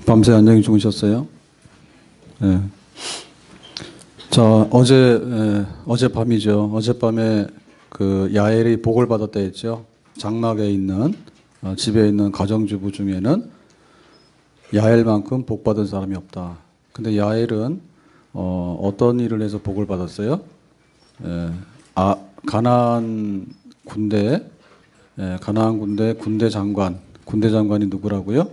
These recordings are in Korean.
밤새 안녕히 주무셨어요? 네. 자, 어젯밤이죠. 어젯밤에 그 야엘이 복을 받았다 했죠. 장막에 있는, 집에 있는 가정주부 중에는 야엘만큼 복 받은 사람이 없다. 근데 야엘은, 어떤 일을 해서 복을 받았어요? 가나안 군대, 가나안 군대 장관이 누구라고요?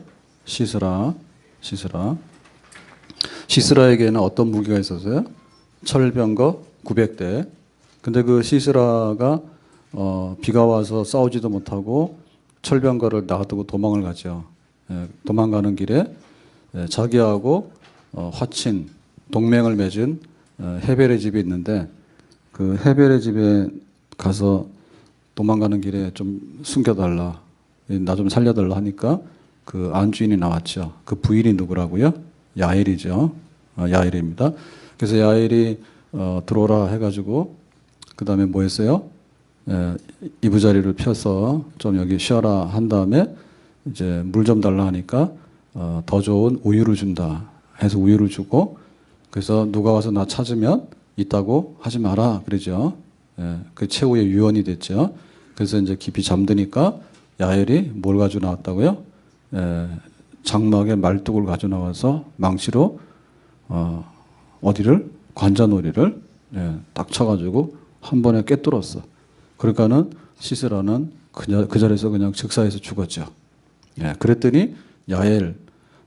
시스라에게는 어떤 무기가 있었어요? 철병거 900대. 근데 그 시스라가 비가 와서 싸우지도 못하고 철병거를 놔두고 도망을 가죠. 도망가는 길에 자기하고 화친 동맹을 맺은 헤벨의 집이 있는데 그 헤벨의 집에 가서 도망가는 길에 좀 숨겨달라, 나 좀 살려달라 하니까 그 안주인이 나왔죠. 그 부인이 누구라고요? 야엘이죠. 야엘입니다. 그래서 야엘이 들어오라 해가지고 그 다음에 뭐 했어요? 이부자리를 펴서 좀 여기 쉬어라 한 다음에 이제 물 좀 달라 하니까 더 좋은 우유를 준다 해서 우유를 주고, 그래서 누가 와서 나 찾으면 있다고 하지 마라 그러죠. 그 최후의 유언이 됐죠. 그래서 이제 깊이 잠드니까 야엘이 뭘 가지고 나왔다고요? 장막에 말뚝을 가져 나와서 망치로 어디를 관자놀이를 딱 쳐가지고 한 번에 꿰뚫었어. 그러니까는 시스라는 그 자리에서 그냥 즉사해서 죽었죠. 그랬더니 야엘,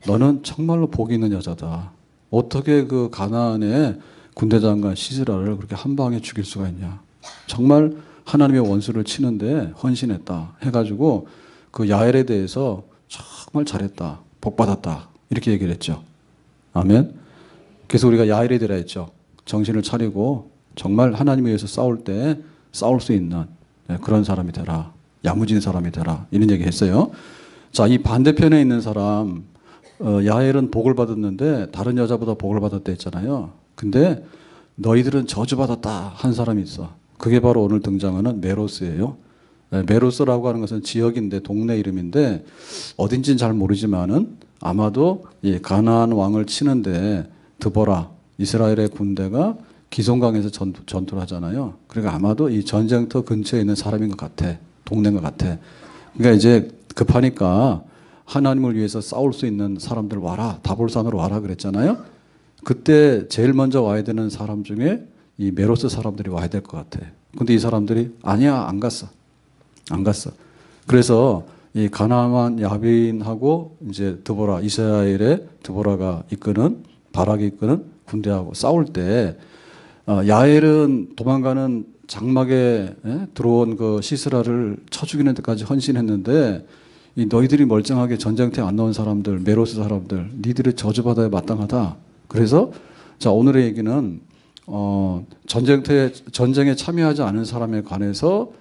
너는 정말로 복이 있는 여자다. 어떻게 그 가나안의 군대 장관 시스라를 그렇게 한 방에 죽일 수가 있냐. 정말 하나님의 원수를 치는데 헌신했다 해가지고 그 야엘에 대해서 정말 잘했다, 복 받았다 이렇게 얘기를 했죠. 아멘. 그래서 우리가 야엘이 되라 했죠. 정신을 차리고 정말 하나님을 위해서 싸울 때 싸울 수 있는 그런 사람이 되라, 야무진 사람이 되라 이런 얘기 했어요. 자, 이 반대편에 있는 사람, 야엘은 복을 받았는데 다른 여자보다 복을 받았다 했잖아요. 근데 너희들은 저주받았다 한 사람이 있어. 그게 바로 오늘 등장하는 메로스예요. 메로스라고 하는 것은 지역인데 동네 이름인데 어딘지는 잘 모르지만은 아마도 이 가나안 왕을 치는데 드보라, 이스라엘의 군대가 기송강에서 전투를 하잖아요. 그러니까 아마도 이 전쟁터 근처에 있는 사람인 것 같아. 동네인 것 같아. 그러니까 이제 급하니까 하나님을 위해서 싸울 수 있는 사람들 와라, 다볼산으로 와라 그랬잖아요. 그때 제일 먼저 와야 되는 사람 중에 이 메로스 사람들이 와야 될 것 같아. 근데 이 사람들이 아니야, 안 갔어. 그래서 이 가나안 야빈하고 이제 드보라, 이스라엘의 드보라가 이끄는, 바락이 이끄는 군대하고 싸울 때 야엘은 도망가는 장막에 들어온 그 시스라를 쳐 죽이는 데까지 헌신했는데 이 너희들이 멀쩡하게 전쟁터에 안 나온 사람들, 메로스 사람들, 니들이 저주받아야 마땅하다. 그래서 자, 오늘의 얘기는 전쟁에 참여하지 않은 사람에 관해서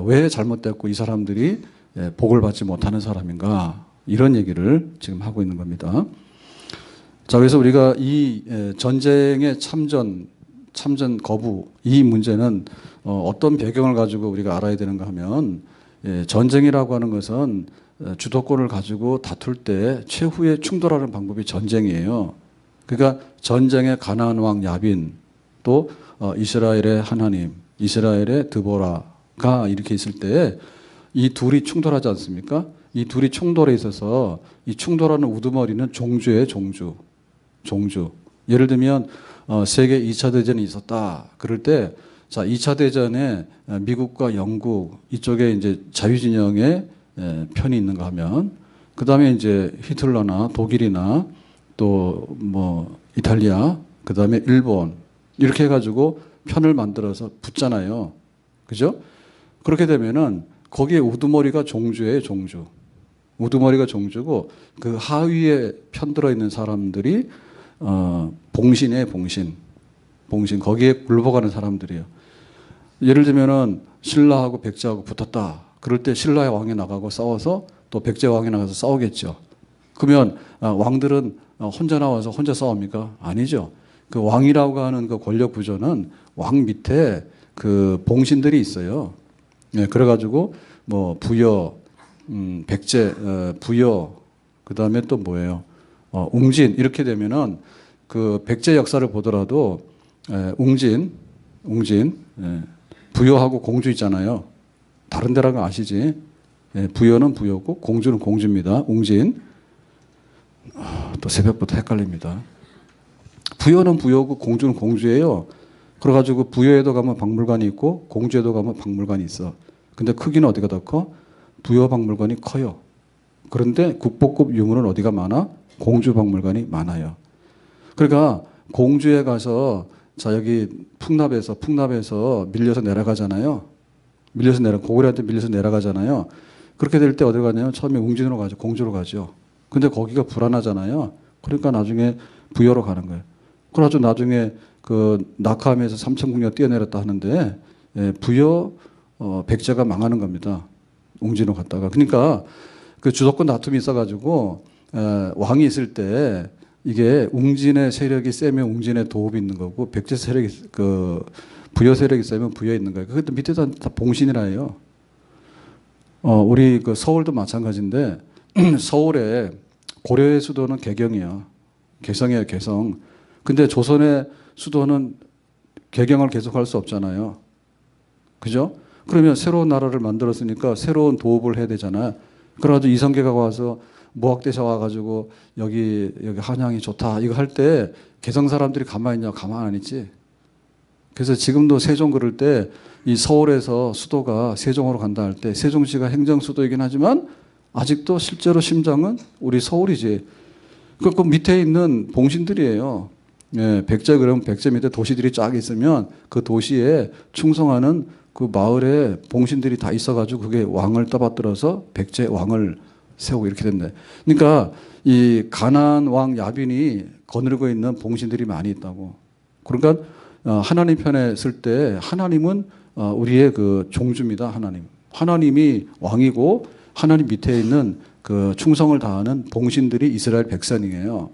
왜 잘못됐고 이 사람들이 복을 받지 못하는 사람인가, 이런 얘기를 지금 하고 있는 겁니다. 자, 그래서 우리가 이 전쟁의 참전 거부, 이 문제는 어떤 배경을 가지고 우리가 알아야 되는가 하면, 전쟁이라고 하는 것은 주도권을 가지고 다툴 때 최후의 충돌하는 방법이 전쟁이에요. 그러니까 전쟁의 가나안 왕 야빈, 또 이스라엘의 하나님, 이스라엘의 드보라가 이렇게 있을 때 이 둘이 충돌하지 않습니까? 이 둘이 충돌에 있어서 이 충돌하는 우두머리는 종주예요. 종주. 예를 들면 세계 2차 대전이 있었다. 그럴 때 자, 2차 대전에 미국과 영국 이쪽에 이제 자유진영의 편이 있는가 하면, 그 다음에 이제 히틀러나 독일이나 또 뭐 이탈리아, 그 다음에 일본, 이렇게 해가지고 편을 만들어서 붙잖아요. 그죠? 그렇게 되면은 거기에 우두머리가 종주예요, 종주. 우두머리가 종주고 그 하위에 편들어 있는 사람들이 봉신이에요, 봉신. 거기에 굴복하는 사람들이에요. 예를 들면은 신라하고 백제하고 붙었다. 그럴 때 신라의 왕이 나가고 싸워서 또 백제 왕이 나가서 싸우겠죠. 그러면 왕들은 혼자 나와서 혼자 싸웁니까? 아니죠. 그 왕이라고 하는 그 권력 구조는 왕 밑에 그 봉신들이 있어요. 그래가지고 뭐 부여, 백제, 부여, 그 다음에 또 뭐예요? 웅진 이렇게 되면은 그 백제 역사를 보더라도 웅진, 부여하고 공주 있잖아요. 다른 데라고 아시지? 부여는 부여고 공주는 공주입니다. 웅진. 또 새벽부터 헷갈립니다. 부여는 부여고 공주는 공주예요. 그래가지고 부여에도 가면 박물관이 있고 공주에도 가면 박물관이 있어. 근데 크기는 어디가 더 커? 부여 박물관이 커요. 그런데 국보급 유물은 어디가 많아? 공주 박물관이 많아요. 그러니까 공주에 가서 자 여기 풍납에서 밀려서 내려가잖아요. 고구려한테 밀려서 내려가잖아요. 그렇게 될 때 어디 가냐면 처음에 웅진으로 가죠. 공주로 가죠. 근데 거기가 불안하잖아요. 그러니까 나중에 부여로 가는 거예요. 그래가지고 나중에 그 낙하암에서 삼천궁녀 뛰어내렸다 하는데 부여 백제가 망하는 겁니다. 웅진으로 갔다가. 그러니까 그 주도권 다툼이 있어가지고 왕이 있을 때 이게 웅진의 세력이 세면 웅진의 도읍이 있는 거고 백제 세력이 그 부여 세력이 세면 부여에 있는 거예요. 그것도 밑에서 다 봉신이라 해요. 우리 그 서울도 마찬가지인데 서울에 고려의 수도는 개경이야. 개성이에요, 개성. 근데 조선의 수도는 개경을 계속할 수 없잖아요. 그죠? 그러면 새로운 나라를 만들었으니까 새로운 도읍을 해야 되잖아요. 그래가지고 이성계가 와서 무학대사 와가지고 여기 한양이 좋다 이거 할 때 개성 사람들이 가만히 있냐? 가만 안 있지. 그래서 지금도 세종 그럴 때 이 서울에서 수도가 세종으로 간다 할 때 세종시가 행정 수도이긴 하지만 아직도 실제로 심장은 우리 서울이지. 그 밑에 있는 봉신들이에요. 백제 그러면 백제 밑에 도시들이 쫙 있으면 그 도시에 충성하는 그 마을에 봉신들이 다 있어가지고 그게 왕을 떠받들어서 백제 왕을 세우고 이렇게 된대. 그러니까 이 가나안 왕 야빈이 거느리고 있는 봉신들이 많이 있다고. 그러니까 하나님 편에 쓸 때 하나님은 우리의 그 종주입니다. 하나님이 왕이고 하나님 밑에 있는 그 충성을 다하는 봉신들이 이스라엘 백성이에요.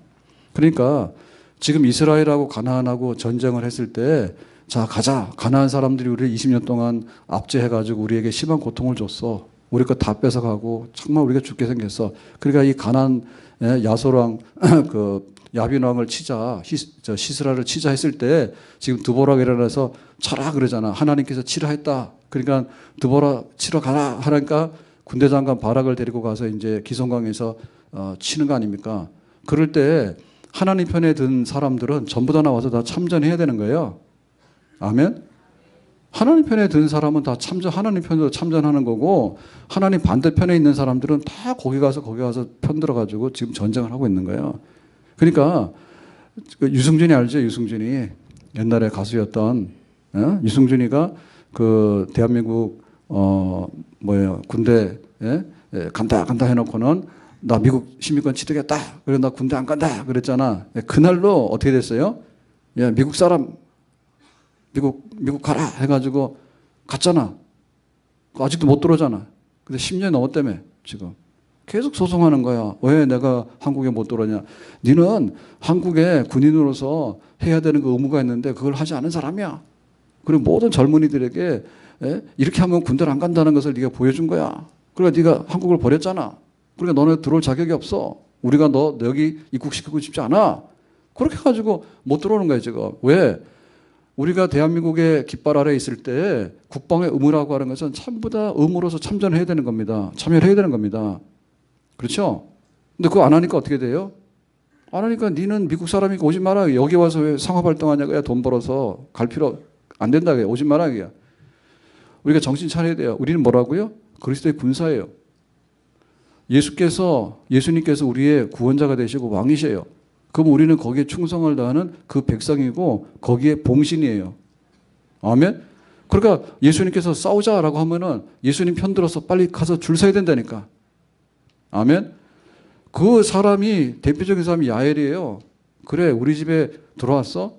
그러니까 지금 이스라엘하고 가나안하고 전쟁을 했을 때 자 가자. 가나안 사람들이 우리를 20년 동안 압제해가지고 우리에게 심한 고통을 줬어. 우리 거 다 뺏어가고 정말 우리가 죽게 생겼어. 그러니까 이 가나안 야솔왕 그 야빈 왕을 치자 시스라를 치자 했을 때 지금 드보라가 일어나서 쳐라 그러잖아. 하나님께서 치라 했다. 그러니까 드보라 치러 가라 하니까 군대 장관 바락을 데리고 가서 이제 기송강에서 치는 거 아닙니까? 그럴 때 하나님 편에 든 사람들은 전부 다 나와서 다 참전해야 되는 거예요. 아멘. 하나님 편에 든 사람은 다 하나님 편으로 참전하는 거고 하나님 반대편에 있는 사람들은 다 거기 가서 편들어 가지고 지금 전쟁을 하고 있는 거예요. 그러니까 유승준이 알죠? 유승준이 옛날에 가수였던 유승준이가 그 대한민국 군대 간다 해놓고는 나 미국 시민권 취득했다. 그래 나 군대 안 간다 그랬잖아. 그날로 어떻게 됐어요? 야 미국 사람 미국 가라 해가지고 갔잖아. 아직도 못 들어오잖아. 근데 10년이 넘었다며 지금. 계속 소송하는 거야. 왜 내가 한국에 못 들어오냐. 너는 한국에 군인으로서 해야 되는 그 의무가 있는데 그걸 하지 않은 사람이야. 그리고 모든 젊은이들에게 이렇게 하면 군대를 안 간다는 것을 네가 보여준 거야. 그러니까 네가 한국을 버렸잖아. 그러니까 너는 들어올 자격이 없어. 우리가 너 여기 입국시키고 싶지 않아. 그렇게 해가지고 못 들어오는 거야 지금. 왜? 우리가 대한민국의 깃발 아래에 있을 때 국방의 의무라고 하는 것은 전부 다 의무로서 참전해야 되는 겁니다. 참여를 해야 되는 겁니다. 그렇죠? 근데 그거 안 하니까 어떻게 돼요? 안 하니까 니는 미국 사람이니까 오지 마라. 여기 와서 왜 상업활동하냐고. 야, 돈 벌어서 갈 필요 안 된다. 오지 마라. 우리가 정신 차려야 돼요. 우리는 뭐라고요? 그리스도의 군사예요. 예수님께서 우리의 구원자가 되시고 왕이세요. 그럼 우리는 거기에 충성을 다하는 그 백성이고 거기에 봉신이에요. 아멘? 그러니까 예수님께서 싸우자라고 하면은 예수님 편들어서 빨리 가서 줄 서야 된다니까. 아멘? 그 사람이 대표적인 사람이 야엘이에요. 그래 우리 집에 들어왔어?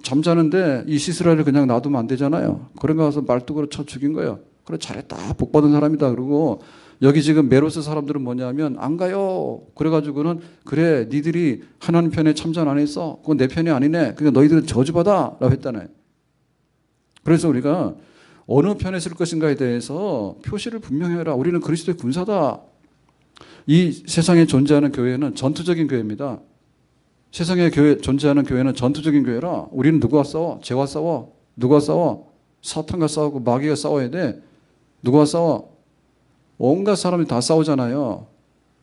잠자는데 이 시스라를 그냥 놔두면 안 되잖아요. 그런가 가서 말뚝으로 쳐 죽인 거예요. 그래 잘했다. 복 받은 사람이다. 그러고 여기 지금 메로스 사람들은 뭐냐면 안 가요. 그래가지고는 그래 니들이 하나님 편에 참전 안 했어. 그건 내 편이 아니네. 그러니까 너희들은 저주받아 라고 했잖아요. 그래서 우리가 어느 편에 쓸 것인가에 대해서 표시를 분명히 해라. 우리는 그리스도의 군사다. 이 세상에 존재하는 교회는 전투적인 교회입니다. 세상에 존재하는 교회는 전투적인 교회라. 우리는 누구와 싸워? 죄와 싸워. 누구와 싸워? 사탄과 싸우고 마귀가 싸워야 돼. 누구와 싸워? 온갖 사람이 다 싸우잖아요.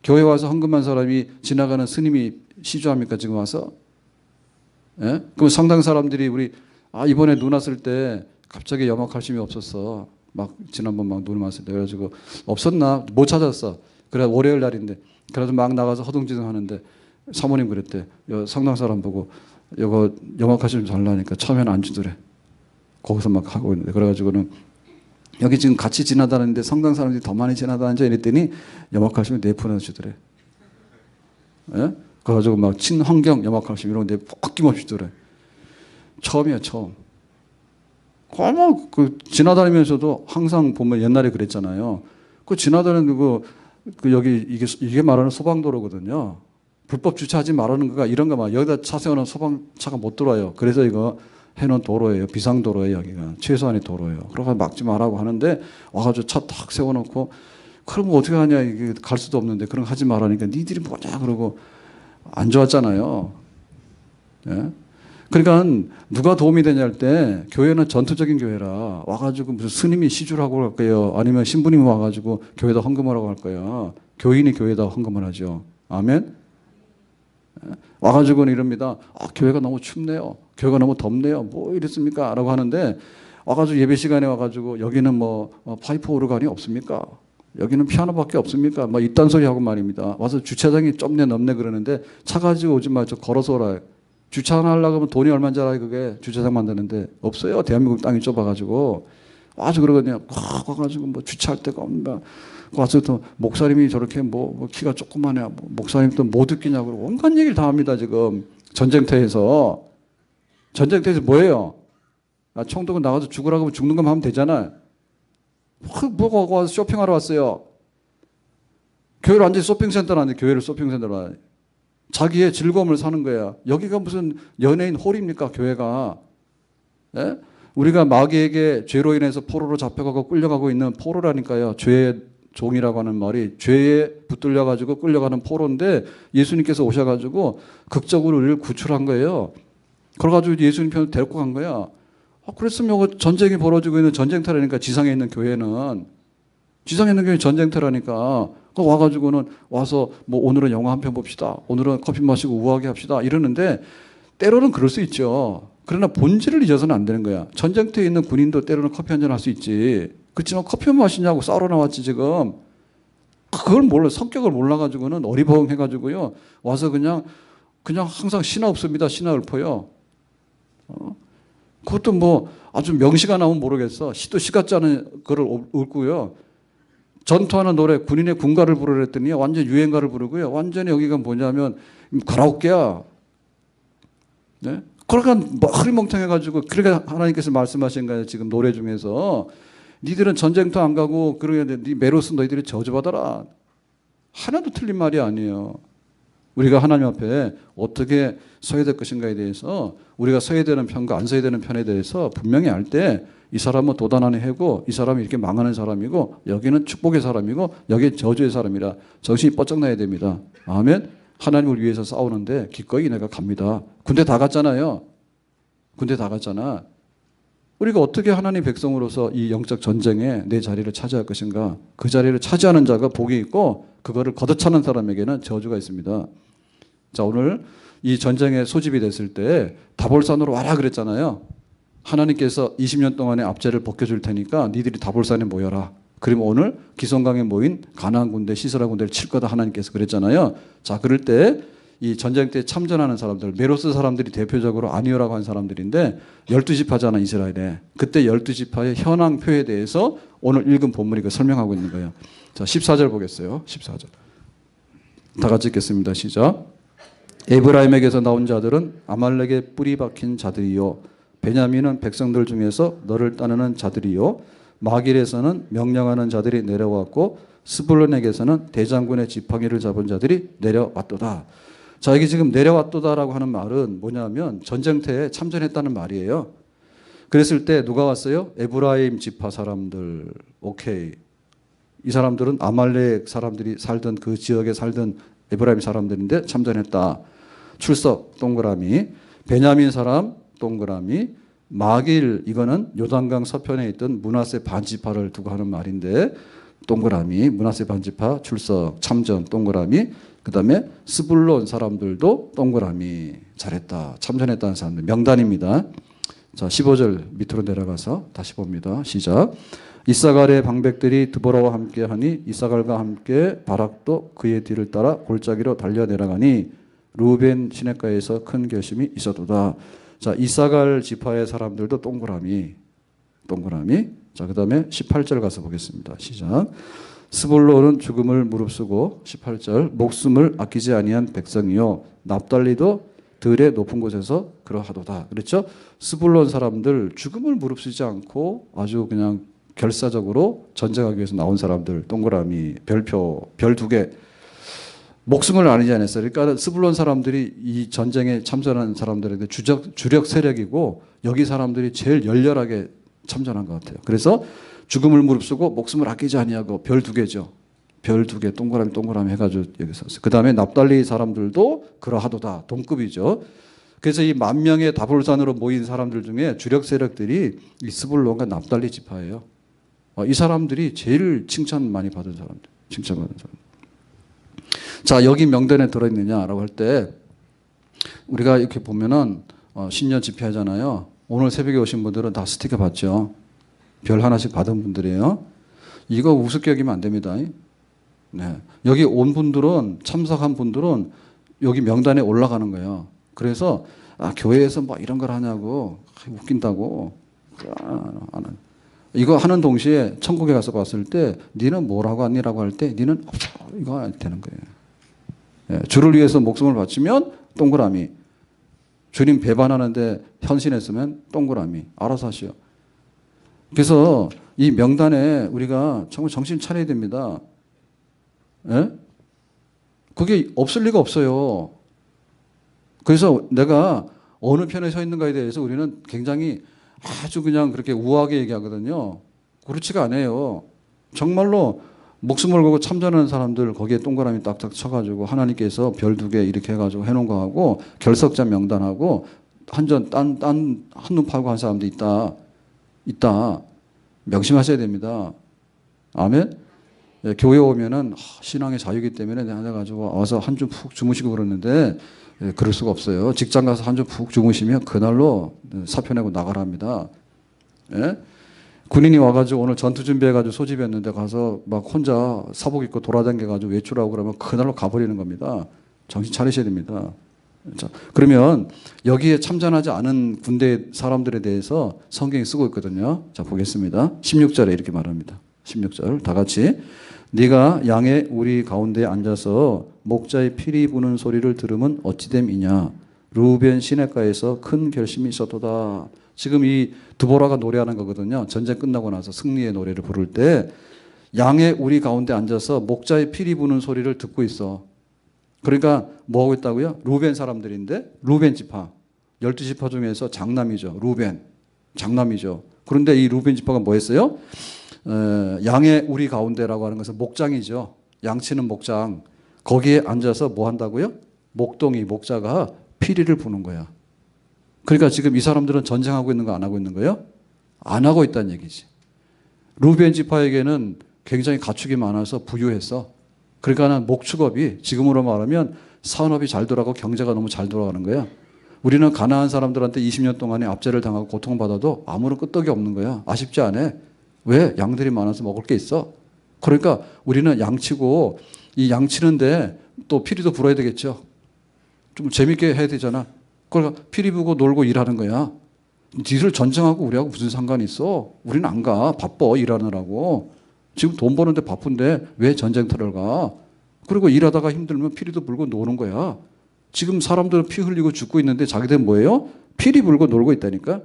교회 와서 헌금한 사람이 지나가는 스님이 시주합니까 지금 와서? 예? 그럼 상당 사람들이 우리 이번에 눈 왔을 때 갑자기 염화칼슘이 없었어. 막 지난번 막 눈 왔을 때 그래가지고 없었나? 못 찾았어. 그래 월요일 날인데 그래도 막 나가서 허둥지둥 하는데 사모님 그랬대. 상당 사람 보고 이거 염화칼슘 달라니까 처음에는 안 주더래. 거기서 막 하고 있는데 그래가지고는 여기 지금 같이 지나다니는데 성당 사람들이 더 많이 지나다니죠 이랬더니 염화칼슘을 4푼이나 주더래. 예? 그래가지고 막 친환경 염화칼슘 이런 데 아낌없이 주더래. 처음이야 처음. 그 지나다니면서도 항상 보면 옛날에 그랬잖아요. 그 지나다니는 그 여기 이게 말하는 소방도로거든요. 불법 주차하지 말라는 거가 이런 거 막 여기다 차 세우는 소방차가 못 들어와요. 그래서 이거 해놓은 도로예요. 비상도로예요. 여기가 최소한의 도로예요. 그러고 막지 말라고 하는데 와가지고 차 탁 세워놓고 그러면 어떻게 하냐 이게 갈 수도 없는데 그런 거 하지 말라니까 니들이 뭐냐 그러고 안 좋았잖아요. 예? 그러니까 누가 도움이 되냐 할 때 교회는 전투적인 교회라 와가지고 무슨 스님이 시주를 하고 갈 거예요. 아니면 신부님이 와가지고 교회에다 헌금하라고 할 거야. 교인이 교회에다 헌금을 하죠. 아멘. 와가지고는 이럽니다. 교회가 너무 춥네요. 교회가 너무 덥네요. 뭐 이랬습니까? 라고 하는데 와가지고 예배 시간에 와가지고 여기는 뭐 파이프 오르간이 없습니까? 여기는 피아노밖에 없습니까? 뭐 이딴 소리 하고 말입니다. 와서 주차장이 좁네 넓네 그러는데 차 가지고 오지 마. 저 걸어서 오라. 주차 하나 하려고 하면 돈이 얼마인지 알아요 그게 주차장 만드는데 없어요. 대한민국 땅이 좁아가지고 와서 그러거든요. 와가지고 뭐 주차할 데가 없는가. 와서 또 목사님이 저렇게 뭐 키가 조그만해. 목사님 또 뭐 듣기냐고 온갖 얘기를 다 합니다 지금 전쟁터에서. 전쟁터에서 뭐예요? 총독은 나가서 죽으라고 하면 죽는 것만 하면 되잖아요. 뭐가 와서 쇼핑하러 왔어요. 교회를 완전히 쇼핑센터로 하는데 교회를 쇼핑센터로 하네. 자기의 즐거움을 사는 거야. 여기가 무슨 연예인 홀입니까 교회가. 예? 우리가 마귀에게 죄로 인해서 포로로 잡혀가고 끌려가고 있는 포로라니까요. 죄의 종이라고 하는 말이 죄에 붙들려가지고 끌려가는 포로인데 예수님께서 오셔가지고 극적으로 우리를 구출한 거예요. 그래가지고 예수님 편을 데리고 간 거야. 그랬으면 전쟁이 벌어지고 있는 전쟁터라니까 지상에 있는 교회는. 지상에 있는 교회 전쟁터라니까. 와가지고는 와서 뭐 오늘은 영화 한 편 봅시다. 오늘은 커피 마시고 우아하게 합시다. 이러는데 때로는 그럴 수 있죠. 그러나 본질을 잊어서는 안 되는 거야. 전쟁터에 있는 군인도 때로는 커피 한잔 할 수 있지. 그렇지만 커피 마시냐고 싸우러 나왔지 지금. 그걸 몰라. 성격을 몰라가지고는 어리벙해가지고요. 와서 그냥 항상 신화 없습니다. 신화 읊어요. 그것도 뭐 아주 명시가 나오면 모르겠어. 시도 시 같지 않은 거를 읊고요. 전투하는 노래 군인의 군가를 부르랬더니 완전 유행가를 부르고요. 완전히 여기가 뭐냐면 가라오케야. 네? 그러니까 뭐 흐리멍텅해가지고 그러니까 하나님께서 말씀하신 거예요. 지금 노래 중에서 니들은 전쟁터 안 가고 그러는데 네 메로스 너희들이 저주받아라. 하나도 틀린 말이 아니에요. 우리가 하나님 앞에 어떻게 서야 될 것인가에 대해서 우리가 서야 되는 편과 안 서야 되는 편에 대해서 분명히 알 때 이 사람은 도단하는 해고 이 사람은 이렇게 망하는 사람이고 여기는 축복의 사람이고 여기는 저주의 사람이라 정신이 뻗쩍 나야 됩니다. 아멘. 하나님을 위해서 싸우는데 기꺼이 내가 갑니다. 군대 다 갔잖아요. 군대 다 갔잖아. 우리가 어떻게 하나님 백성으로서 이 영적 전쟁에 내 자리를 차지할 것인가. 그 자리를 차지하는 자가 복이 있고 그거를 걷어차는 사람에게는 저주가 있습니다. 자, 오늘 이 전쟁에 소집이 됐을 때 다볼산으로 와라 그랬잖아요. 하나님께서 20년 동안의 압제를 벗겨줄 테니까 니들이 다볼산에 모여라. 그러면 오늘 기성강에 모인 가나안 군대, 시스라 군대를 칠 거다 하나님께서 그랬잖아요. 자, 그럴 때 이 전쟁 때 참전하는 사람들, 메로스 사람들이 대표적으로 아니오라고 한 사람들인데 12지파잖아 이스라엘에. 그때 12지파의 현황표에 대해서 오늘 읽은 본문이 설명하고 있는 거예요. 자, 14절 보겠어요. 14절. 다 같이 읽겠습니다. 시작. 에브라임에게서 나온 자들은 아말렉의 뿌리 박힌 자들이요. 베냐민은 백성들 중에서 너를 따르는 자들이요. 마길에서는 명령하는 자들이 내려왔고 스불론에게서는 대장군의 지팡이를 잡은 자들이 내려왔도다. 자, 여기 지금 내려왔도다라고 하는 말은 뭐냐면 전쟁터에 참전했다는 말이에요. 그랬을 때 누가 왔어요? 에브라임 지파 사람들. 오케이. 이 사람들은 아말렉 사람들이 살던 그 지역에 살던 에브라임 사람들인데 참전했다. 출석 동그라미. 베냐민 사람 동그라미. 마길 이거는 요단강 서편에 있던 므낫세 반지파를 두고 하는 말인데 동그라미. 므낫세 반지파 출석 참전 동그라미. 그다음에 스불론 사람들도 동그라미. 잘했다. 참전했다는 사람들 명단입니다. 자, 15절 밑으로 내려가서 다시 봅니다. 시작. 이사갈의 방백들이 드보라와 함께하니 이사갈과 함께 바락도 그의 뒤를 따라 골짜기로 달려 내려가니 루벤 시냇가에서 큰 결심이 있었도다. 자, 이사갈 지파의 사람들도 동그라미. 자, 그다음에 18절 가서 보겠습니다. 시작. 스불론은 죽음을 무릅쓰고 18절 목숨을 아끼지 아니한 백성이요 납달리도 들의 높은 곳에서 그러하도다. 그렇죠? 스불론 사람들 죽음을 무릅쓰지 않고 아주 그냥 결사적으로 전쟁하기 위해서 나온 사람들 동그라미 별표 별 2개 목숨을 아니지 않았어요. 그러니까 스불론 사람들이 이 전쟁에 참전한 사람들인데 주력 세력이고 여기 사람들이 제일 열렬하게 참전한 것 같아요. 그래서 죽음을 무릅쓰고 목숨을 아끼지 아니하고 별 2개죠. 별 2개 동그라미 해가지고 여기 썼어요. 그 다음에 납달리 사람들도 그러하도다. 동급이죠. 그래서 이 10,000명의 다볼산으로 모인 사람들 중에 주력 세력들이 이 스불론과 납달리 지파예요. 이 사람들이 제일 칭찬 많이 받은 사람들. 칭찬받은 사람. 자, 여기 명단에 들어있느냐라고 할 때 우리가 이렇게 보면은 신년 집회하잖아요. 오늘 새벽에 오신 분들은 다 스티커 받죠. 별 하나씩 받은 분들이에요. 이거 우습게 여기면 안 됩니다. 네. 여기 온 분들은 참석한 분들은 여기 명단에 올라가는 거예요. 그래서 교회에서 뭐 이런 걸 하냐고 웃긴다고 이거 하는 동시에 천국에 가서 봤을 때 니는 뭐라고 하니라고 할 때 니는 없어 이거 되는 거예요. 네. 주를 위해서 목숨을 바치면 동그라미. 주님 배반하는데 헌신했으면 동그라미. 알아서 하시오. 그래서 이 명단에 우리가 정말 정신 차려야 됩니다. 예? 그게 없을 리가 없어요. 그래서 내가 어느 편에 서 있는가에 대해서 우리는 굉장히 아주 그냥 그렇게 우아하게 얘기하거든요. 그렇지가 않아요. 정말로 목숨을 걸고 참전하는 사람들 거기에 동그라미 딱딱 쳐가지고 하나님께서 별 2개 이렇게 해가지고 해놓은 거하고 결석자 명단하고 한눈 팔고 한 사람도 있다. 명심하셔야 됩니다. 아멘. 예, 교회 오면은 신앙의 자유이기 때문에 내가 가지고 와서 한 줌 푹 주무시고 그러는데 그럴 수가 없어요. 직장 가서 한 줌 푹 주무시면 그날로 사표 내고 나가라 합니다. 예? 군인이 와가지고 오늘 전투 준비해가지고 소집했는데 가서 막 혼자 사복 입고 돌아다녀가지고 외출하고 그러면 그날로 가버리는 겁니다. 정신 차리셔야 됩니다. 자, 그러면 여기에 참전하지 않은 군대 사람들에 대해서 성경이 쓰고 있거든요. 자, 보겠습니다. 16절에 이렇게 말합니다. 16절 다 같이 네가 양의 우리 가운데 앉아서 목자의 피리 부는 소리를 들으면 어찌됨이냐 루벤 시냇가에서 큰 결심이 있었도다. 지금 이 드보라가 노래하는 거거든요. 전쟁 끝나고 나서 승리의 노래를 부를 때 양의 우리 가운데 앉아서 목자의 피리 부는 소리를 듣고 있어. 그러니까 뭐 하고 있다고요? 루벤 사람들인데 루벤 지파 12지파 중에서 장남이죠. 루벤 장남이죠. 그런데 이 루벤 지파가 뭐 했어요? 양의 우리 가운데라고 하는 것은 목장이죠. 양치는 목장. 거기에 앉아서 뭐 한다고요? 목동이 목자가 피리를 부는 거야. 그러니까 지금 이 사람들은 전쟁하고 있는 거 안 하고 있는 거예요? 안 하고 있다는 얘기지. 루벤 지파에게는 굉장히 가축이 많아서 부유했어. 그러니까 목축업이 지금으로 말하면 산업이 잘 돌아가고 경제가 너무 잘 돌아가는 거야. 우리는 가난한 사람들한테 20년 동안에 압제를 당하고 고통받아도 아무런 끄떡이 없는 거야. 아쉽지 않아? 왜? 양들이 많아서 먹을 게 있어. 그러니까 우리는 양치고 이 양치는데 또 피리도 불어야 되겠죠. 좀 재밌게 해야 되잖아. 그러니까 피리 부고 놀고 일하는 거야. 니들 전쟁하고 우리하고 무슨 상관이 있어? 우리는 안 가. 바빠 일하느라고. 지금 돈 버는데 바쁜데 왜 전쟁터를 가? 그리고 일하다가 힘들면 피리도 불고 노는 거야. 지금 사람들은 피 흘리고 죽고 있는데 자기들은 뭐예요? 피리 불고 놀고 있다니까.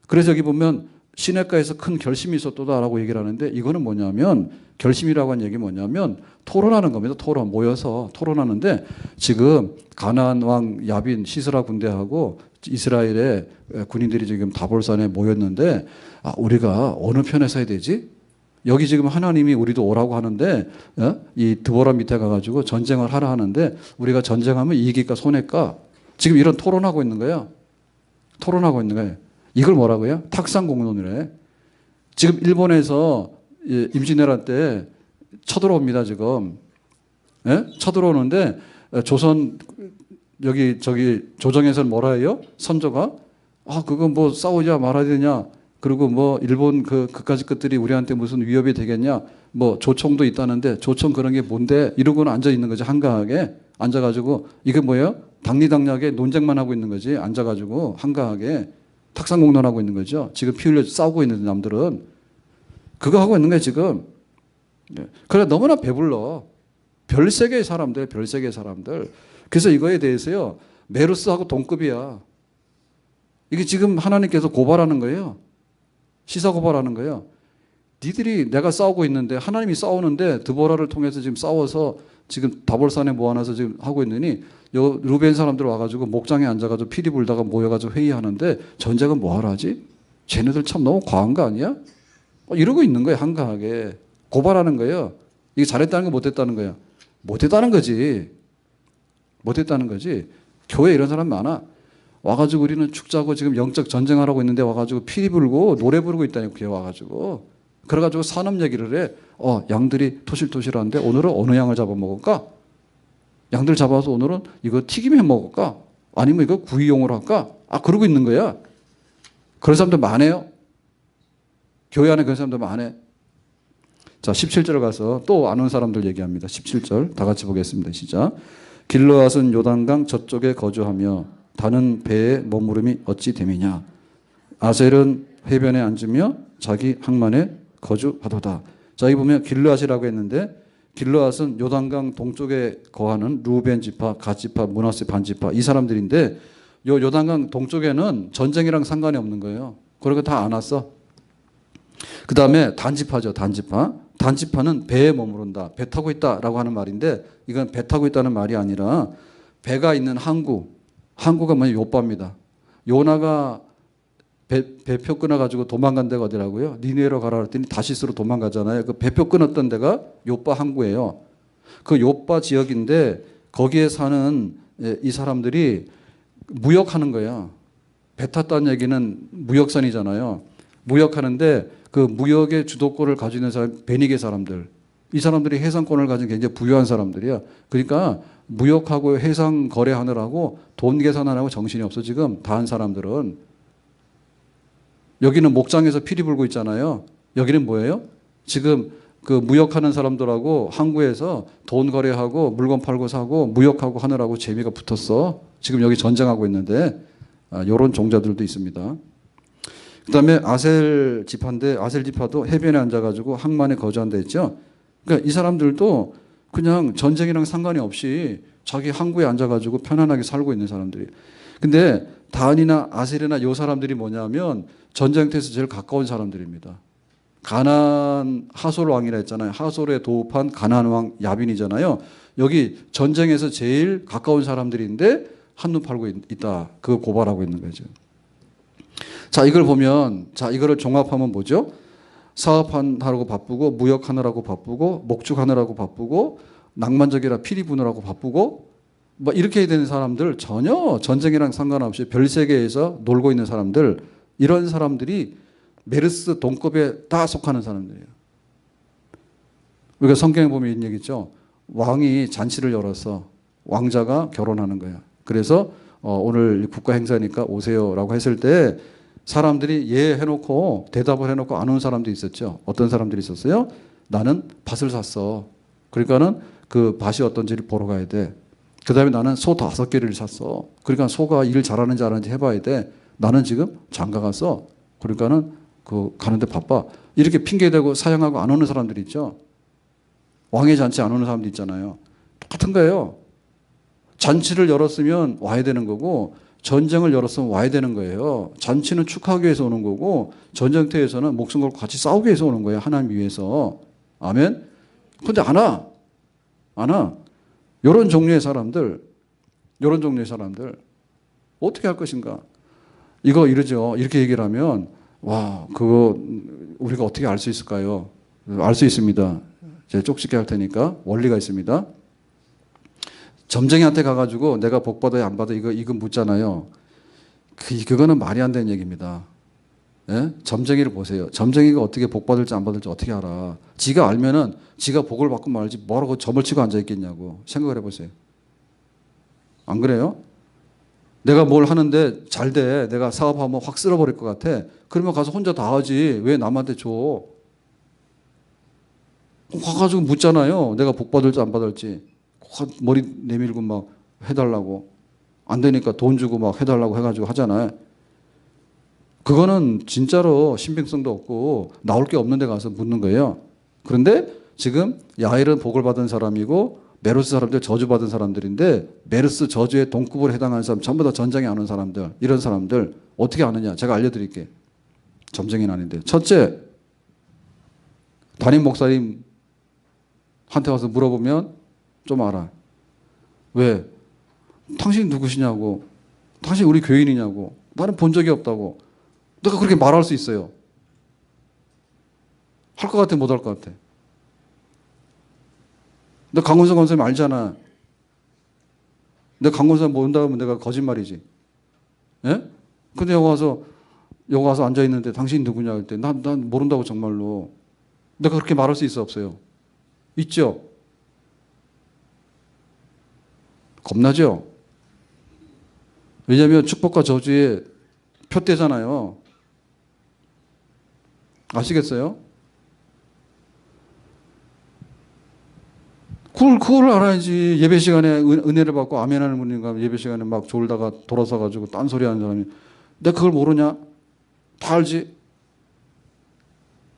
그래서 여기 보면 시냇가에서 큰 결심이 있었다라고 얘기를 하는데 이거는 뭐냐면 결심이라고 하는 얘기 뭐냐면 토론하는 겁니다. 토론 모여서 토론하는데 지금 가나안 왕 야빈 시스라 군대하고 이스라엘의 군인들이 지금 다볼산에 모였는데 우리가 어느 편에 서야 되지? 여기 지금 하나님이 우리도 오라고 하는데 이 드보라 밑에 가가지고 전쟁을 하라 하는데 우리가 전쟁하면 이길까 손해일까? 지금 이런 토론하고 있는 거예요. 토론하고 있는 거예요. 이걸 뭐라고요? 탁상공론이래. 지금 일본에서 임진왜란 때 쳐들어옵니다. 지금 쳐들어오는데 조선 여기 저기 조정에서는 뭐라 해요? 선조가 그거 뭐 싸우자 말아야 되냐? 그리고 뭐 일본 그까짓 것들이 우리한테 무슨 위협이 되겠냐? 뭐 조총도 있다는데 조총 그런 게 뭔데? 이러고는 앉아 있는 거지. 한가하게 앉아가지고 이게 뭐예요? 당리당략에 논쟁만 하고 있는 거지. 앉아가지고 한가하게 탁상공론하고 있는 거죠. 지금 피 흘려 싸우고 있는 남들은 그거 하고 있는 거예요 지금. 그래 너무나 배불러. 별세계의 사람들, 별세계의 사람들. 그래서 이거에 대해서요 메르스하고 동급이야. 이게 지금 하나님께서 고발하는 거예요. 시사 고발하는 거예요. 니들이 내가 싸우고 있는데 하나님이 싸우는데 드보라를 통해서 지금 싸워서 지금 다볼산에 모아놔서 지금 하고 있느니 요 루벤 사람들 와가지고 목장에 앉아가지고 피리 불다가 모여가지고 회의하는데 전쟁은 뭐하러 하지? 쟤네들 참 너무 과한 거 아니야? 이러고 있는 거예요. 한가하게 고발하는 거예요. 이게 잘했다는 거 못했다는 거야. 못했다는 거지. 못했다는 거지. 교회 이런 사람 많아. 와가지고 우리는 축자고 지금 영적 전쟁하라고 있는데 와가지고 피리 불고 노래 부르고 있다니까 교회 와가지고. 그래가지고 산업 얘기를 해. 양들이 토실토실한데 오늘은 어느 양을 잡아먹을까? 양들 잡아서 오늘은 이거 튀김 해 먹을까? 아니면 이거 구이용으로 할까? 그러고 있는 거야. 그런 사람들 많아요. 교회 안에 그런 사람들 많아. 자, 17절 가서 또 아는 사람들 얘기합니다. 17절 다 같이 보겠습니다. 시작. 길르앗은 요단강 저쪽에 거주하며 다는 배에 머무름이 어찌 됨이냐. 아셀은 해변에 앉으며 자기 항만에 거주하도다. 자, 여기 보면 길르앗이라고 했는데 길르앗은 요단강 동쪽에 거하는 루벤 지파, 갓 지파, 므낫세 반 지파 이 사람들인데 요 요단강 동쪽에는 전쟁이랑 상관이 없는 거예요. 그러고 다 안 왔어. 그 다음에 단지파죠. 단지파. 단지파는 배에 머무른다. 배 타고 있다라고 하는 말인데 이건 배 타고 있다는 말이 아니라 배가 있는 항구. 항구가 뭐냐 요빠입니다. 요나가 배표 끊어가지고 도망간 데가 어디라고요? 니네로 가라 그랬더니 다시스로 도망가잖아요. 그 배표 끊었던 데가 요빠 항구예요. 그 요빠 지역인데 거기에 사는 이 사람들이 무역하는 거야. 배 탔다는 얘기는 무역선이잖아요. 무역하는데 그 무역의 주도권을 가지고 있는 사람, 베니게 사람들. 이 사람들이 해상권을 가진 굉장히 부유한 사람들이야. 그러니까 무역하고 해상 거래하느라고 돈 계산하느라고 정신이 없어 지금 다 한 사람들은. 여기는 목장에서 피리 불고 있잖아요. 여기는 뭐예요? 지금 그 무역하는 사람들하고 항구에서 돈 거래하고 물건 팔고 사고 무역하고 하느라고 재미가 붙었어. 지금 여기 전쟁하고 있는데 이런 종자들도 있습니다. 그 다음에 아셀 지파인데 아셀 지파도 해변에 앉아가지고 항만에 거주한다 했죠. 그러니까 이 사람들도 그냥 전쟁이랑 상관이 없이 자기 항구에 앉아가지고 편안하게 살고 있는 사람들이에요. 근데 단이나 아셀이나 이 사람들이 뭐냐면 전쟁터에서 제일 가까운 사람들입니다. 가나안 하솔 왕이라 했잖아요. 하솔에 도읍한 가나안 왕 야빈이잖아요. 여기 전쟁에서 제일 가까운 사람들인데 한눈 팔고 있다. 그거 고발하고 있는 거죠. 자, 이걸 보면, 자, 이거를 종합하면 뭐죠? 사업하느라고 바쁘고, 무역하느라고 바쁘고, 목축하느라고 바쁘고, 낭만적이라 피리 부느라고 바쁘고, 뭐 이렇게 되는 사람들 전혀 전쟁이랑 상관없이 별세계에서 놀고 있는 사람들, 이런 사람들이 메르스 동급에 다 속하는 사람들이에요. 우리가 성경에 보면 이런 얘기 있죠. 왕이 잔치를 열어서 왕자가 결혼하는 거야. 그래서 오늘 국가 행사니까 오세요라고 했을 때 사람들이 예 해놓고 대답을 해놓고 안 온 사람도 있었죠. 어떤 사람들이 있었어요? 나는 밭을 샀어. 그러니까는 그 밭이 어떤지를 보러 가야 돼. 그 다음에 나는 소 5개를 샀어. 그러니까 소가 일 잘하는지 안 하는지 해봐야 돼. 나는 지금 장가 갔어. 그러니까는 그 가는데 바빠. 이렇게 핑계대고 사양하고 안 오는 사람들이 있죠. 왕의 잔치 안 오는 사람도 있잖아요. 똑같은 거예요. 잔치를 열었으면 와야 되는 거고 전쟁을 열었으면 와야 되는 거예요. 잔치는 축하하기 위해서 오는 거고 전쟁터에서는 목숨 걸고 같이 싸우기 위해서 오는 거예요. 하나님 위해서. 아멘. 근데 안 와. 안 와. 이런 종류의 사람들 어떻게 할 것인가? 이거 이러죠. 이렇게 얘기를 하면 와, 그거 우리가 어떻게 알 수 있을까요? 알 수 있습니다. 제가 쪽집게 할 테니까 원리가 있습니다. 점쟁이한테 가가지고 내가 복 받아야 안 받아 이거 묻잖아요. 그거는 말이 안 되는 얘기입니다. 예? 점쟁이를 보세요. 점쟁이가 어떻게 복 받을지 안 받을지 어떻게 알아? 지가 알면은 지가 복을 받고 말지 뭐라고 점을 치고 앉아 있겠냐고 생각을 해보세요. 안 그래요? 내가 뭘 하는데 잘 돼. 내가 사업하면 확 쓸어버릴 것 같아. 그러면 가서 혼자 다 하지. 왜 남한테 줘? 가가지고 묻잖아요. 내가 복 받을지 안 받을지. 머리 내밀고 막 해달라고. 안 되니까 돈 주고 막 해달라고 해가지고 하잖아요. 그거는 진짜로 신빙성도 없고 나올 게 없는 데 가서 묻는 거예요. 그런데 지금 야일은 복을 받은 사람이고 메르스 사람들 저주받은 사람들인데 메르스 저주의 동급으로 해당하는 사람 전부 다 전쟁에 안 온 사람들 이런 사람들 어떻게 아느냐 제가 알려드릴게요. 점쟁이는 아닌데 첫째 담임 목사님한테 와서 물어보면 좀 알아. 왜? 당신 누구시냐고. 당신 우리 교인이냐고. 나는 본 적이 없다고. 내가 그렇게 말할 수 있어요. 할 것 같아 못 할 것 같아. 너 강원석 권사님 알잖아. 내가 강원석 모른다 하면 내가 거짓말이지. 예? 근데 여기 와서 앉아있는데 당신 누구냐 할 때 난 모른다고 정말로. 내가 그렇게 말할 수 있어 없어요? 있죠? 겁나죠? 왜냐하면 축복과 저주의 표대잖아요. 아시겠어요? 그걸 알아야지. 예배 시간에 은혜를 받고 아멘하는 분인가 예배 시간에 막 졸다가 돌아서 가지고 딴소리 하는 사람이 내가 그걸 모르냐? 다 알지.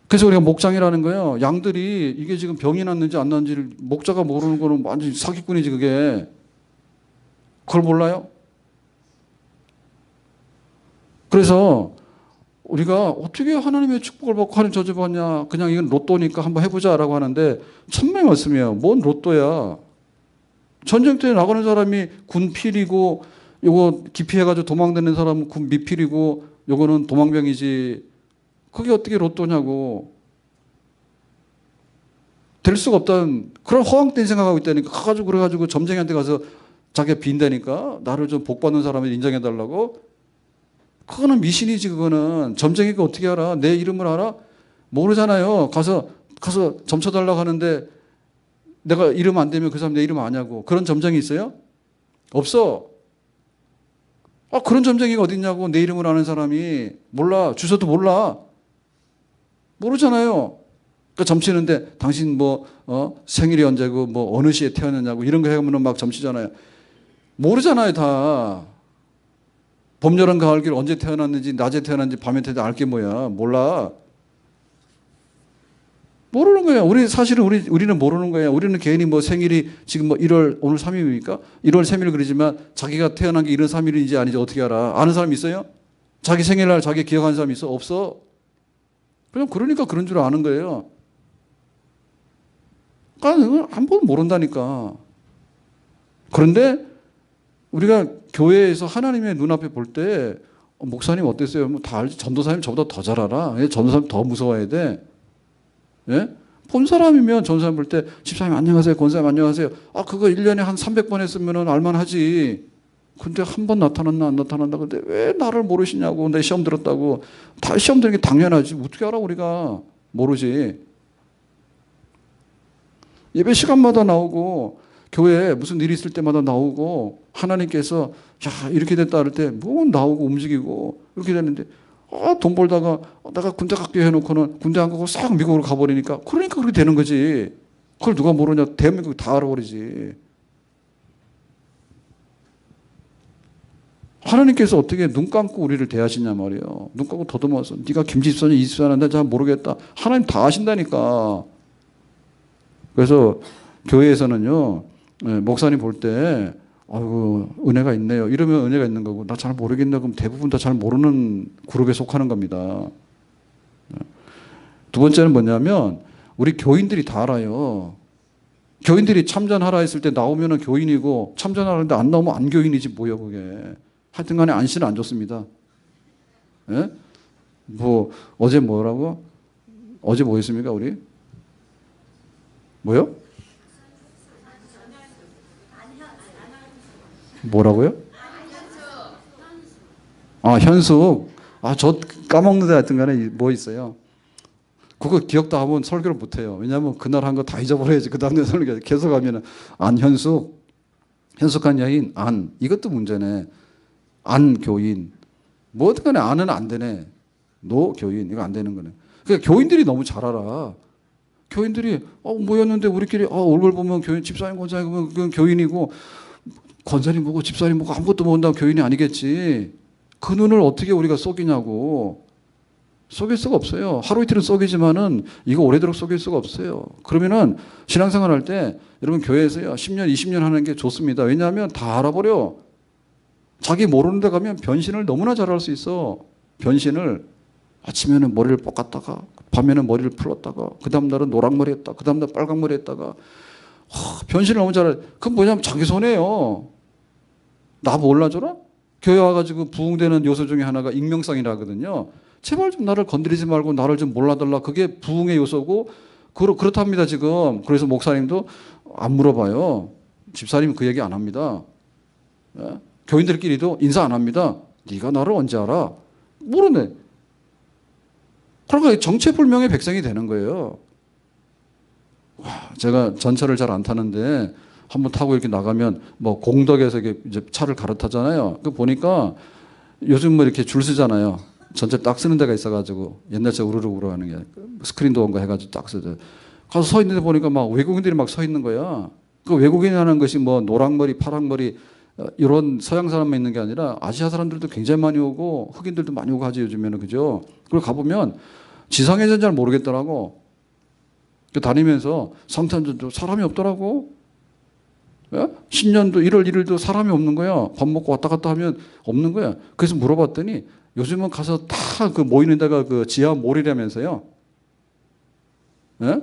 그래서 우리가 목장이라는 거예요. 양들이 이게 지금 병이 났는지 안 났는지를 목자가 모르는 거는 완전히 사기꾼이지 그게. 그걸 몰라요? 그래서 우리가 어떻게 하나님의 축복을 받고 하나님 저주받냐. 그냥 이건 로또니까 한번 해보자라고 하는데 천만의 말씀이에요. 뭔 로또야. 전쟁터에 나가는 사람이 군필이고 요거 기피해가지고 도망다니는 사람은 군 미필이고 요거는 도망병이지. 그게 어떻게 로또냐고. 될 수가 없다는 그런 허황된 생각하고 있다니까. 가가지고 그래가지고 점쟁이한테 가서 자기가 빈다니까 나를 좀 복받는 사람을 인정해달라고. 그거는 미신이지. 그거는 점쟁이가 어떻게 알아? 내 이름을 알아? 모르잖아요. 가서 점 쳐달라고 하는데 내가 이름 안 되면 그 사람 내 이름 아냐고. 그런 점쟁이 있어요? 없어. 그런 점쟁이가 어딨냐고. 내 이름을 아는 사람이. 몰라. 주소도 몰라. 모르잖아요. 그러니까 점치는데 당신 생일이 언제고 어느 시에 태어났냐고 이런 거 해가면 막 점치잖아요. 모르잖아요. 다. 봄, 여름, 가을, 길 언제 태어났는지 낮에 태어났는지 밤에 태어났는지 알 게 뭐야. 몰라. 모르는 거야. 사실은 우리는 모르는 거야. 우리는 괜히 생일이 지금 1월 오늘 3일입니까? 1월 3일 그러지만 자기가 태어난 게 1월 3일인지 아닌지 어떻게 알아? 아는 사람 있어요? 자기 생일날 자기 기억하는 사람 있어? 없어. 그러니까 그런 줄 아는 거예요. 그러니까 한 번 모른다니까. 그런데 우리가 교회에서 하나님의 눈앞에 볼 때 목사님 어땠어요? 다 알지. 전도사님 저보다 더 잘 알아. 전도사님 더 무서워야 돼. 예? 본 사람이면 전도사님 볼 때 집사님 안녕하세요. 권사님 안녕하세요. 그거 1년에 한 300번 했으면 알만하지. 근데 한 번 나타났나 안 나타났나. 근데 왜 나를 모르시냐고. 내 시험 들었다고. 다 시험 들은 게 당연하지. 어떻게 알아 우리가. 모르지. 예배 시간마다 나오고 교회에 무슨 일이 있을 때마다 나오고 하나님께서 야 이렇게 됐다 할 때 뭐 나오고 움직이고 이렇게 되는데 돈 벌다가 내가 군대 갈게 해놓고는 군대 안 가고 싹 미국으로 가버리니까 그러니까 그렇게 되는 거지. 그걸 누가 모르냐. 대한민국 다 알아버리지. 하나님께서 어떻게 눈 감고 우리를 대하시냐 말이에요. 눈 감고 더듬어서 네가 김집사냐 이집사냐 나 잘 모르겠다. 하나님 다 아신다니까. 그래서 교회에서는요 목사님 볼 때 아이고 은혜가 있네요 이러면 은혜가 있는 거고 나 잘 모르겠네 그럼 대부분 다 잘 모르는 그룹에 속하는 겁니다. 두 번째는 뭐냐면 우리 교인들이 다 알아요. 교인들이 참전하라 했을 때 나오면 교인이고 참전하라는데 안 나오면 안 교인이지 뭐예요 그게. 하여튼 간에 안씨는 안 좋습니다. 예? 어제 뭐라고? 어제 뭐 했습니까 우리? 뭐요? 뭐라고요? 아, 현숙. 아, 저 까먹는데 하여튼 간에 뭐 있어요. 그거 기억도 하면 설교를 못 해요. 왜냐하면 그날 한 거 다 잊어버려야지. 그 다음날 설교 계속 하면은 안현숙, 현숙한 여인, 안. 이것도 문제네. 안 교인. 뭐든 간에 안은 안 되네. 노 교인. 이거 안 되는 거네. 그러니까 교인들이 너무 잘 알아. 교인들이 모였는데 우리끼리 얼굴 보면 교인, 집사님, 권사님 보면 그건 교인이고 권사님 보고 집사님 보고 아무것도 모른다면 교인이 아니겠지. 그 눈을 어떻게 우리가 속이냐고. 속일 수가 없어요. 하루 이틀은 속이지만은 이거 오래도록 속일 수가 없어요. 그러면은 신앙생활 할 때 여러분 교회에서요 10년, 20년 하는 게 좋습니다. 왜냐하면 다 알아버려. 자기 모르는 데 가면 변신을 너무나 잘할 수 있어. 변신을 아침에는 머리를 볶았다가 밤에는 머리를 풀었다가 그 다음 날은 노랑머리 했다. 그 다음 날 빨강머리 했다가 변신을 너무 잘해. 그건 뭐냐면 자기 손해요. 나 몰라줘라? 교회 와가지고 부흥되는 요소 중에 하나가 익명성이라거든요. 제발 좀 나를 건드리지 말고 나를 좀 몰라달라. 그게 부흥의 요소고 그렇답니다 지금. 그래서 목사님도 안 물어봐요. 집사님 그 얘기 안 합니다. 예? 교인들끼리도 인사 안 합니다. 네가 나를 언제 알아? 모르네. 그러니까 정체불명의 백성이 되는 거예요. 와, 제가 전철을 잘 안 타는데 한번 타고 이렇게 나가면 뭐 공덕에서 이제 차를 갈아타잖아요. 그 보니까 요즘 뭐 이렇게 줄 쓰잖아요. 전체 딱 쓰는 데가 있어가지고 옛날처럼 우르르 하는 게 스크린도 온 거 해가지고 딱 쓰죠. 가서 서 있는데 보니까 막 외국인들이 막 서 있는 거야. 그 외국인이라는 것이 뭐 노랑머리, 파랑머리 이런 서양 사람만 있는 게 아니라 아시아 사람들도 굉장히 많이 오고 흑인들도 많이 오고 하지 요즘에는. 그죠? 그걸 가보면 지상에서는 잘 모르겠더라고. 다니면서 성탄절도 사람이 없더라고. 예? 신년도 1월 1일도 사람이 없는 거야. 밥 먹고 왔다 갔다 하면 없는 거야. 그래서 물어봤더니 요즘은 가서 다 그 모이는 데가 그 지하 몰이라면서요. 예?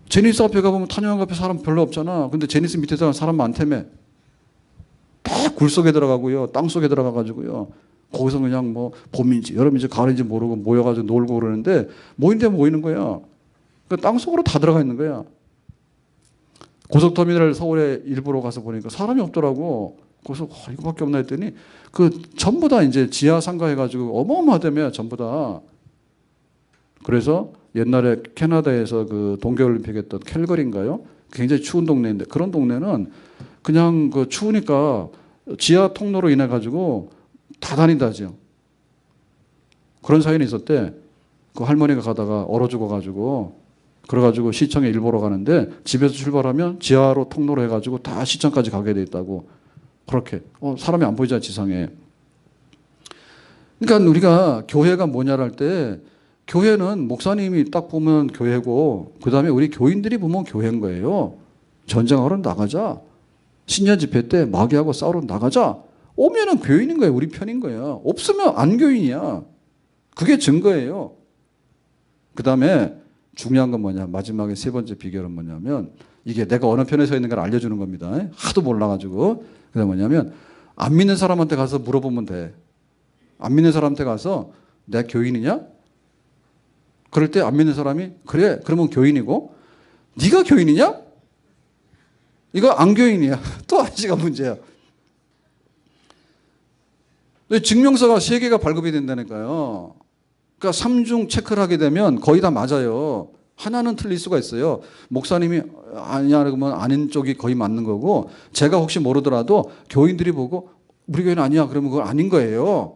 제니스 앞에 가보면 탄영한 앞에 사람 별로 없잖아. 근데 제니스 밑에서 사람 많다며. 다 굴 속에 들어가고요. 땅 속에 들어가가지고요. 거기서 그냥 뭐 봄인지 여름인지 가을인지 모르고 모여가지고 놀고 그러는데 모인 데 모이는 거야. 그 땅 속으로 다 들어가 있는 거야. 고속터미널 서울에 일부러 가서 보니까 사람이 없더라고. 그래서 이거밖에 없나 했더니 그 전부 다 이제 지하 상가해가지고 어마어마하다며 전부 다. 그래서 옛날에 캐나다에서 그 동계올림픽 했던 캘거리인가요? 굉장히 추운 동네인데 그런 동네는 그냥 그 추우니까 지하 통로로 인해 가지고 다 다닌다죠. 그런 사연이 있었대. 그 할머니가 가다가 얼어 죽어가지고 그래가지고 시청에 일 보러 가는데 집에서 출발하면 지하로 통로로 해가지고 다 시청까지 가게 돼 있다고. 그렇게 사람이 안 보이잖아 지상에. 그러니까 우리가 교회가 뭐냐를 할 때 교회는 목사님이 딱 보면 교회고 그 다음에 우리 교인들이 보면 교회인 거예요. 전쟁하러 나가자. 신년 집회 때 마귀하고 싸우러 나가자. 오면은 교인인 거예요. 우리 편인 거예요. 없으면 안 교인이야. 그게 증거예요. 그 다음에 중요한 건 뭐냐. 마지막에 세 번째 비결은 뭐냐면 이게 내가 어느 편에 서 있는 걸 알려주는 겁니다. 하도 몰라가지고. 그게 뭐냐면 안 믿는 사람한테 가서 물어보면 돼. 안 믿는 사람한테 가서 내가 교인이냐? 그럴 때 안 믿는 사람이 그래 그러면 교인이고 네가 교인이냐? 이거 안 교인이야. 또 아저씨가 문제야. 증명서가 3개가 발급이 된다니까요. 그러니까 3중 체크를 하게 되면 거의 다 맞아요. 하나는 틀릴 수가 있어요. 목사님이 아니야 그러면 아닌 쪽이 거의 맞는 거고 제가 혹시 모르더라도 교인들이 보고 우리 교회는 아니야 그러면 그건 아닌 거예요.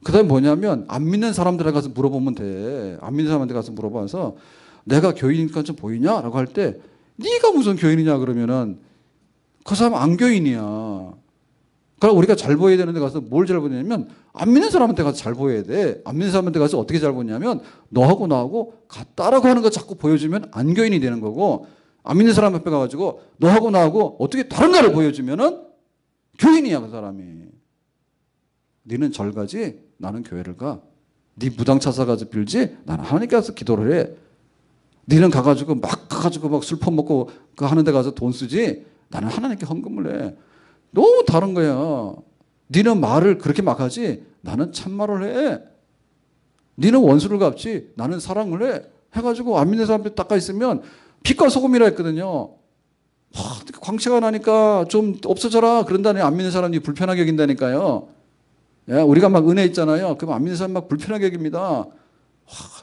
그 다음에 뭐냐면 안 믿는 사람들한테 가서 물어보면 돼. 안 믿는 사람한테 가서 물어봐서 내가 교인이니까 좀 보이냐? 라고 할 때 네가 무슨 교인이냐 그러면은 그 사람 안 교인이야. 그럼 우리가 잘 보여야 되는데 가서 뭘 잘 보냐면 안 믿는 사람한테 가서 잘 보여야 돼. 안 믿는 사람한테 가서 어떻게 잘 보냐면 너하고 나하고 같다라고 하는 거 자꾸 보여주면 안 교인이 되는 거고 안 믿는 사람 앞에 가가지고 너하고 나하고 어떻게 다른 거를 보여주면은 교인이야 그 사람이. 너는 절 가지 나는 교회를 가. 네 무당 찾아가서 빌지 나는 하나님께 가서 기도를 해. 너는 가가지고 막 가가지고 막 술 퍼먹고 그 하는 데 가서 돈 쓰지 나는 하나님께 헌금을 해. 너무 다른 거야. 너는 말을 그렇게 막 하지 나는 참말을 해. 너는 원수를 갚지 나는 사랑을 해. 해가지고 안 믿는 사람들 닦아 있으면 빛과 소금이라 했거든요. 광채가 나니까 좀 없어져라 그런다니 안 믿는 사람이 불편하게 여긴다니까요. 예, 우리가 막 은혜 있잖아요. 그럼 안 믿는 사람 막 불편하게 여깁니다.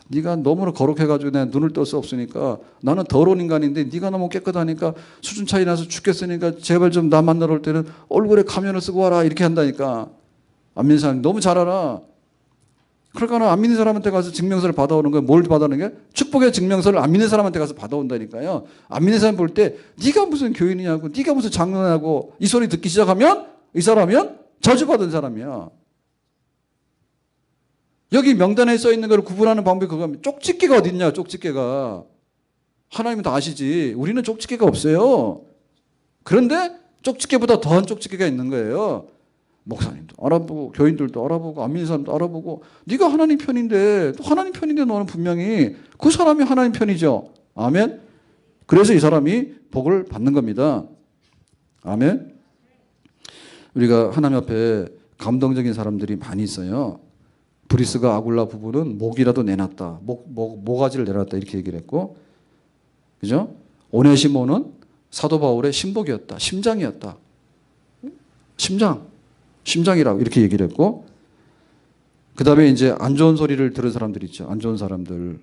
네가 너무나 거룩해가지고 내가 눈을 뜰 수 없으니까 나는 더러운 인간인데 네가 너무 깨끗하니까 수준 차이 나서 죽겠으니까 제발 좀 나 만나러 올 때는 얼굴에 가면을 쓰고 와라 이렇게 한다니까. 안 믿는 사람 너무 잘 알아. 그러니까 안 믿는 사람한테 가서 증명서를 받아오는 거예요. 뭘 받아오는 게? 축복의 증명서를 안 믿는 사람한테 가서 받아온다니까요. 안 믿는 사람 볼 때 네가 무슨 교인이냐고 네가 무슨 장로냐고 이 소리 듣기 시작하면 이 사람이면 저주받은 사람이야. 여기 명단에 써 있는 걸 구분하는 방법이 그겁니다. 쪽집게가 어디 있냐, 쪽집게가. 하나님은 다 아시지. 우리는 쪽집게가 없어요. 그런데 쪽집게보다 더한 쪽집게가 있는 거예요. 목사님도 알아보고 교인들도 알아보고 안 믿는 사람도 알아보고 네가 하나님 편인데 또 하나님 편인데 너는 분명히 그 사람이 하나님 편이죠. 아멘. 그래서 이 사람이 복을 받는 겁니다. 아멘. 우리가 하나님 앞에 감동적인 사람들이 많이 있어요. 브리스가 아굴라 부부는 목이라도 내놨다. 모가지를 내놨다. 이렇게 얘기를 했고, 그죠? 오네시모는 사도 바울의 신복이었다. 심장이었다. 심장이라고 이렇게 얘기를 했고, 그 다음에 이제 안 좋은 소리를 들은 사람들 있죠. 안 좋은 사람들.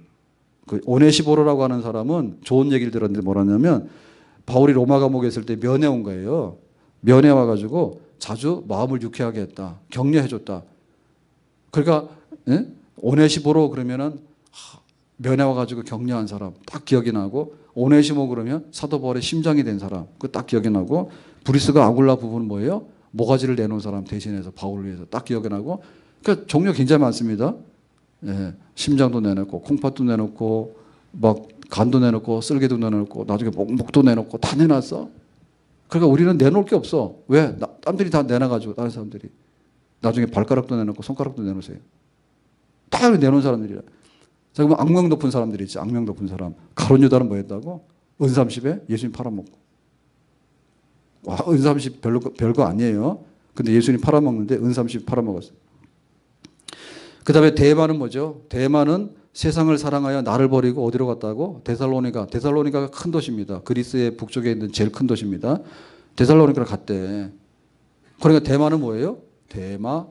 그 오네시보로라고 하는 사람은 좋은 얘기를 들었는데 뭐라냐면, 바울이 로마 감옥에 있을 때 면회 온 거예요. 면회 와가지고 자주 마음을 유쾌하게 했다. 격려해줬다. 그러니까 예? 오네시보로 그러면은 면회 와가지고 격려한 사람 딱 기억이 나고, 오네시모 그러면 사도 바울의 심장이 된 사람 그 딱 기억이 나고, 브리스가 아굴라 부부는 뭐예요? 모가지를 내놓은 사람 대신해서 바울을 위해서 딱 기억이 나고. 그러니까 종류 굉장히 많습니다. 예, 심장도 내놓고 콩팥도 내놓고 막 간도 내놓고 쓸개도 내놓고 나중에 목도 내놓고 다 내놨어. 그러니까 우리는 내놓을 게 없어. 왜? 남들이 다 내놔가지고 다른 사람들이 나중에 발가락도 내놓고 손가락도 내놓으세요. 다 내놓은 사람들이라. 자, 그러면 악명 높은 사람들이 있지. 악명 높은 사람. 가룟 유다는 뭐 했다고? 은30에 예수님 팔아먹고. 와, 은30 별거 아니에요. 근데 예수님 팔아먹는데 은30 팔아먹었어요. 그 다음에 대마는 뭐죠? 대마는 세상을 사랑하여 나를 버리고 어디로 갔다고? 데살로니가가 큰 도시입니다. 그리스의 북쪽에 있는 제일 큰 도시입니다. 데살로니가를 갔대. 그러니까 대마는 뭐예요? 대마.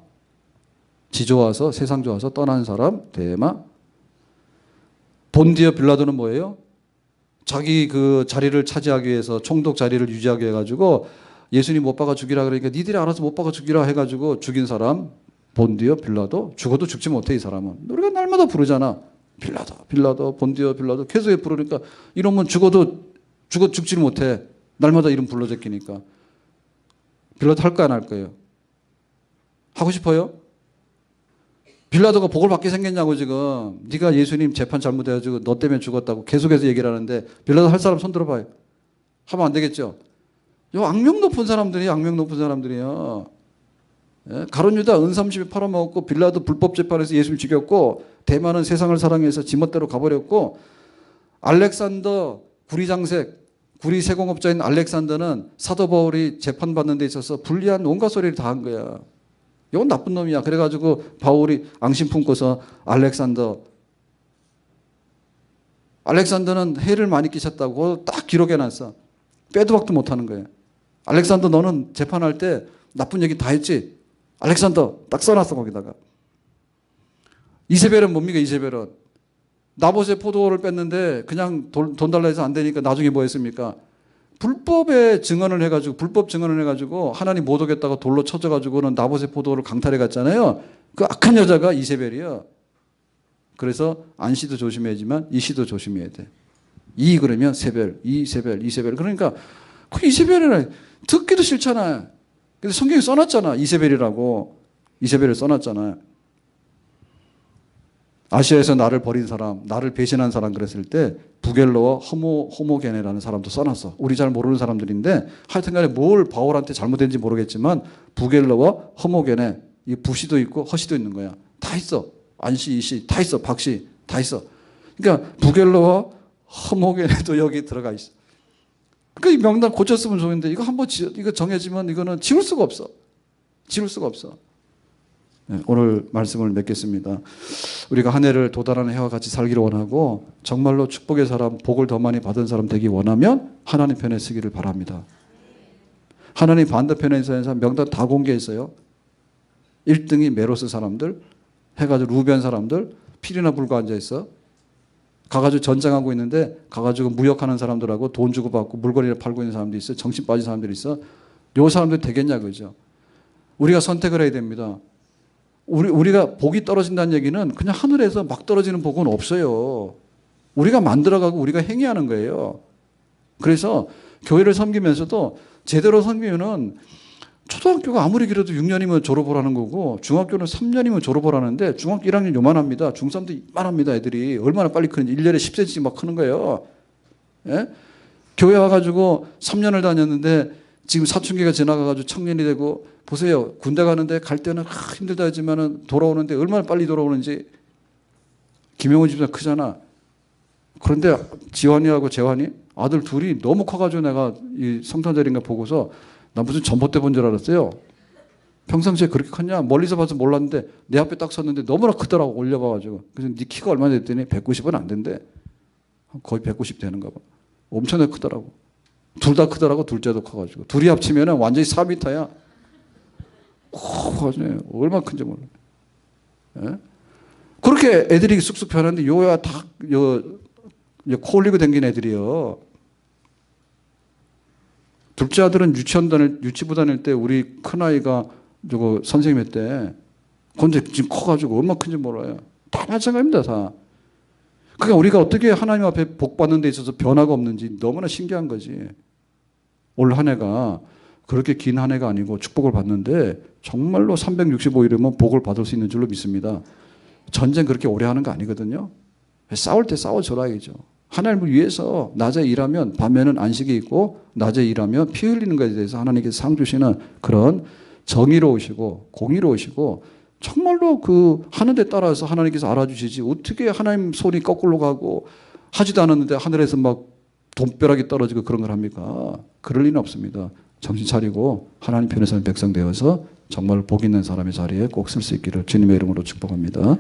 지 좋아서 세상 좋아서 떠난 사람 대마. 본디어 빌라도는 뭐예요? 자기 그 자리를 차지하기 위해서 총독 자리를 유지하게 해가지고 예수님 못 박아 죽이라 그러니까 니들이 알아서 못 박아 죽이라 해가지고 죽인 사람 본디어 빌라도. 죽어도 죽지 못해 이 사람은. 우리가 날마다 부르잖아. 빌라도 본디어 빌라도 계속 부르니까 이러면 죽지를 못해. 날마다 이름 불러 제끼니까. 빌라도 할 거야 안 할 거예요? 하고 싶어요? 빌라도가 복을 받게 생겼냐고 지금. 네가 예수님 재판 잘못해가지고 너 때문에 죽었다고 계속해서 얘기를 하는데 빌라도 할 사람 손 들어봐요. 하면 안 되겠죠. 요 악명 높은 사람들이에요. 예? 가룟 유다 은30에 팔아먹었고, 빌라도 불법 재판에서 예수를 죽였고, 대마는 세상을 사랑해서 지멋대로 가버렸고, 알렉산더 구리 세공업자인 알렉산더는 사도 바울이 재판받는 데 있어서 불리한 온갖 소리를 다 한 거야. 이건 나쁜 놈이야. 그래가지고 바울이 앙심 품고서 알렉산더는 해를 많이 끼쳤다고 딱 기록해놨어. 빼도 박도 못하는 거예요. 알렉산더 너는 재판할 때 나쁜 얘기 다 했지? 알렉산더 딱 써놨어 거기다가. 이세벨은 뭡니까? 이세벨은 나봇의 포도를 뺐는데 그냥 돈 달라 해서 안 되니까 나중에 뭐 했습니까? 불법 증언을 해가지고 하나님 못 오겠다고 돌로 쳐져가지고는 나봇의 포도를 강탈해 갔잖아요. 그 악한 여자가 이세벨이야. 그래서 안씨도 조심해야지만 이씨도 조심해야 돼. 이 그러면 세벨, 이세벨. 그러니까 그 이세벨이라 듣기도 싫잖아. 근데 성경에 써놨잖아. 이세벨을 써놨잖아. 아시아에서 나를 버린 사람, 나를 배신한 사람 그랬을 때 부겔러와 호모게네라는 사람도 써놨어. 우리 잘 모르는 사람들인데 하여튼간에 뭘 바울한테 잘못된지 모르겠지만 부겔러와 호모게네, 이 부시도 있고 허시도 있는 거야. 다 있어. 안씨, 이씨 다 있어. 박씨 다 있어. 그러니까 부겔러와 호모게네도 여기 들어가 있어. 그러니까 이 명단 고쳤으면 좋은데 이거 한번 이거 정해지면 이거는 지울 수가 없어. 오늘 말씀을 맺겠습니다. 우리가 한 해를 도달하는 해와 같이 살기를 원하고 정말로 축복의 사람, 복을 더 많이 받은 사람 되기 원하면 하나님 편에 서기를 바랍니다. 하나님 반대편에 있는 사람 명단 다 공개했어요. 1등이 메로스 사람들, 해가지고 루벤 사람들, 필이나 불과 앉아있어. 가가지고 전쟁하고 있는데 가가지고 무역하는 사람들하고 돈 주고 받고 물건을 팔고 있는 사람도 있어요. 정신 빠진 사람들이 있어. 요 사람들 되겠냐 그죠? 우리가 선택을 해야 됩니다. 우리가 복이 떨어진다는 얘기는 그냥 하늘에서 막 떨어지는 복은 없어요. 우리가 만들어가고 우리가 행위하는 거예요. 그래서 교회를 섬기면서도 제대로 섬기면은 초등학교가 아무리 길어도 6년이면 졸업을 하는 거고 중학교는 3년이면 졸업을 하는데 중학교 1학년 요만합니다. 중3도 이만합니다. 애들이 얼마나 빨리 크는지 1년에 10cm 막 크는 거예요. 예? 교회 와가지고 3년을 다녔는데 지금 사춘기가 지나가가지고 청년이 되고 보세요. 군대 가는데 갈 때는 힘들다 하지만은 돌아오는데 얼마나 빨리 돌아오는지. 김영훈 집사 크잖아. 그런데 지환이하고 재환이 아들 둘이 너무 커가지고 내가 이 성탄절인가 보고서 나 무슨 전봇대 본 줄 알았어요. 평상시에 그렇게 컸냐? 멀리서 봐서 몰랐는데 내 앞에 딱 섰는데 너무나 크더라고. 올려봐가지고. 그래서 네 키가 얼마나 됐더니 190은 안 된대. 거의 190 되는가 봐. 엄청나게 크더라고. 둘 다 크더라고. 둘째도 커가지고. 둘이 합치면 완전히 4m야. 얼마나 큰지 몰라. 예? 그렇게 애들이 쑥쑥 변하는데 요야 다 코 올리고 댕긴 애들이요. 둘째 아들은 유치부 다닐 때 우리 큰아이가 저거 선생님 했대. 근데 지금 커가지고 얼마나 큰지 몰라요. 다 마찬가지입니다, 다. 그러니까 우리가 어떻게 하나님 앞에 복 받는 데 있어서 변화가 없는지 너무나 신기한 거지. 올 한 해가 그렇게 긴 한 해가 아니고 축복을 받는데 정말로 365일이면 복을 받을 수 있는 줄로 믿습니다. 전쟁 그렇게 오래 하는 거 아니거든요. 싸울 때 싸워줘라야죠. 하나님을 위해서 낮에 일하면 밤에는 안식이 있고 낮에 일하면 피 흘리는 것에 대해서 하나님께서 상 주시는 그런 정의로우시고 공의로우시고 정말로 그 하는 데 따라서 하나님께서 알아주시지 어떻게 하나님 손이 거꾸로 가고 하지도 않았는데 하늘에서 막 돈벼락이 떨어지고 그런 걸 합니까? 그럴 리는 없습니다. 정신 차리고 하나님 편에 서는 백성 되어서 정말 복 있는 사람의 자리에 꼭 설 수 있기를 주님의 이름으로 축복합니다.